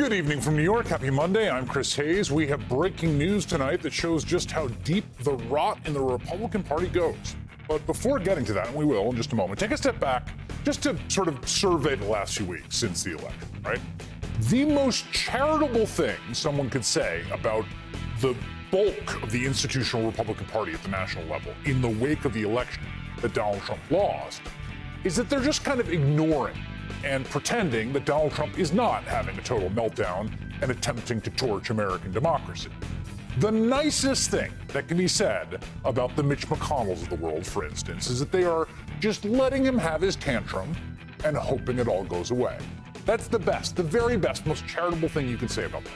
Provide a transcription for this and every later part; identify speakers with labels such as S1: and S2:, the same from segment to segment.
S1: Good evening from New York. Happy Monday. I'm Chris Hayes. We have breaking news tonight that shows just how deep the rot in the Republican Party goes. But before getting to that, and we will in just a moment, take a step back just to sort of survey the last few weeks since the election, right? The most charitable thing someone could say about the bulk of the institutional Republican Party at the national level in the wake of the election that Donald Trump lost is that they're just kind of ignoring and pretending that Donald Trump is not having a total meltdown and attempting to torch American democracy. The nicest thing that can be said about the Mitch McConnells of the world, for instance, is that they are just letting him have his tantrum and hoping it all goes away. That's the best, the very best, most charitable thing you can say about them.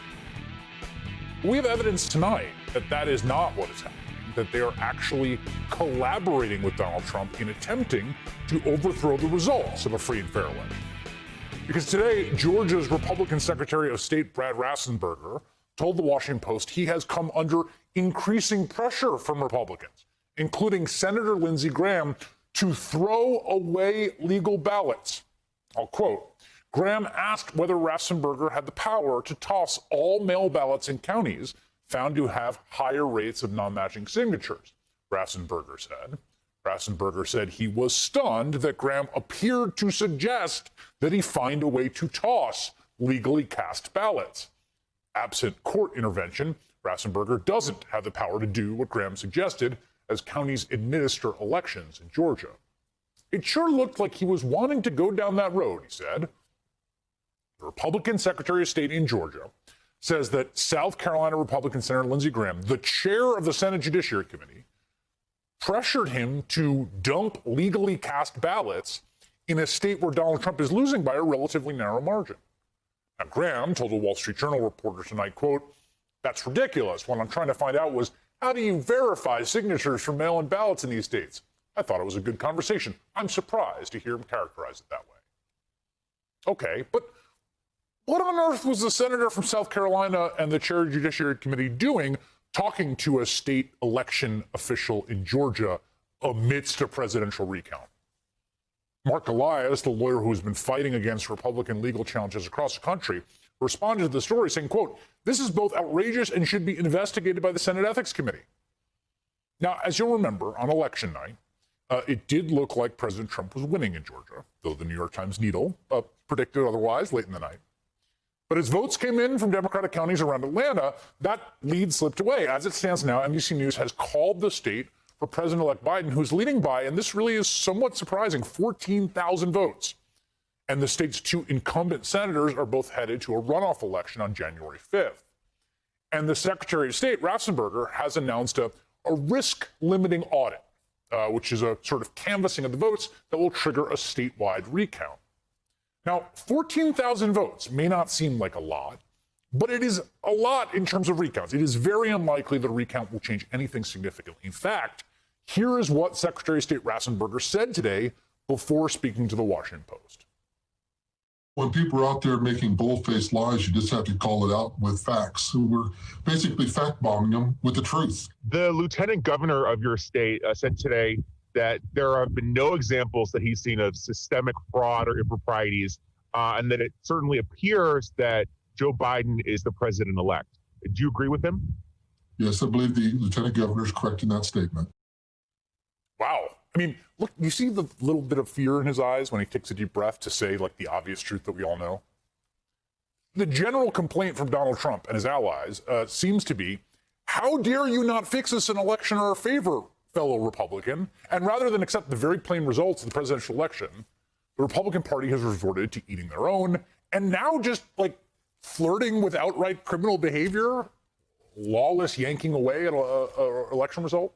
S1: We have evidence tonight that that is not what is happening, that they are actually collaborating with Donald Trump in attempting to overthrow the results of a free and fair election. Because today, Georgia's Republican Secretary of State Brad Raffensperger told the Washington Post he has come under increasing pressure from Republicans, including Senator Lindsey Graham, to throw away legal ballots. I'll quote, Graham asked whether Raffensperger had the power to toss all mail ballots in counties found to have higher rates of non-matching signatures, Raffensperger said. Raffensperger said he was stunned that Graham appeared to suggest that he find a way to toss legally cast ballots. Absent court intervention, Raffensperger doesn't have the power to do what Graham suggested as counties administer elections in Georgia. It sure looked like he was wanting to go down that road, he said. The Republican Secretary of State in Georgia says that South Carolina Republican Senator Lindsey Graham, the chair of the Senate Judiciary Committee, pressured him to dump legally cast ballots in a state where Donald Trump is losing by a relatively narrow margin. Now, Graham told a Wall Street Journal reporter tonight, quote, that's ridiculous. What I'm trying to find out was, how do you verify signatures for mail-in ballots in these states? I thought it was a good conversation. I'm surprised to hear him characterize it that way. Okay, but what on earth was the senator from South Carolina and the chair of the Judiciary Committee doing talking to a state election official in Georgia amidst a presidential recount? Mark Elias, the lawyer who has been fighting against Republican legal challenges across the country, responded to the story saying, quote, this is both outrageous and should be investigated by the Senate Ethics Committee. Now, as you'll remember, on election night, it did look like President Trump was winning in Georgia, though the New York Times Needle predicted otherwise late in the night. But as votes came in from Democratic counties around Atlanta, that lead slipped away. As it stands now, NBC News has called the state for President-elect Biden, who's leading by, and this really is somewhat surprising, 14,000 votes. And the state's two incumbent senators are both headed to a runoff election on January 5th. And the Secretary of State, Raffensperger, has announced a risk-limiting audit, which is a sort of canvassing of the votes that will trigger a statewide recount. Now, 14,000 votes may not seem like a lot, but it is a lot in terms of recounts. It is very unlikely that a recount will change anything significantly. In fact, here is what Secretary of State Raffensperger said today before speaking to the Washington Post.
S2: When people are out there making bold-faced lies, you just have to call it out with facts. So we're basically fact-bombing them with the truth.
S3: The lieutenant governor of your state said today that there have been no examples that he's seen of systemic fraud or improprieties, and that it certainly appears that Joe Biden is the president-elect. Do you agree with him?
S2: Yes, I believe the lieutenant governor is correct in that statement.
S1: Wow. I mean, look, you see the little bit of fear in his eyes when he takes a deep breath to say, like, the obvious truth that we all know? The general complaint from Donald Trump and his allies seems to be, how dare you not fix us in election in our favor, fellow Republican? And rather than accept the very plain results of the presidential election, the Republican Party has resorted to eating their own and now just, like, flirting with outright criminal behavior, lawless yanking away at an election result.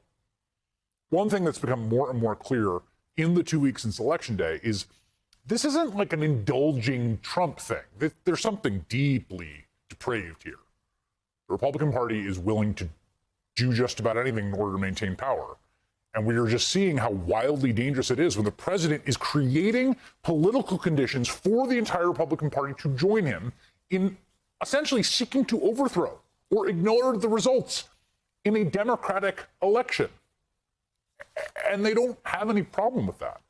S1: One thing that's become more and more clear in the 2 weeks since Election Day is this isn't like an indulging Trump thing. There's something deeply depraved here. The Republican Party is willing to do just about anything in order to maintain power. And we are just seeing how wildly dangerous it is when the president is creating political conditions for the entire Republican Party to join him in essentially seeking to overthrow or ignore the results in a democratic election. And they don't have any problem with that.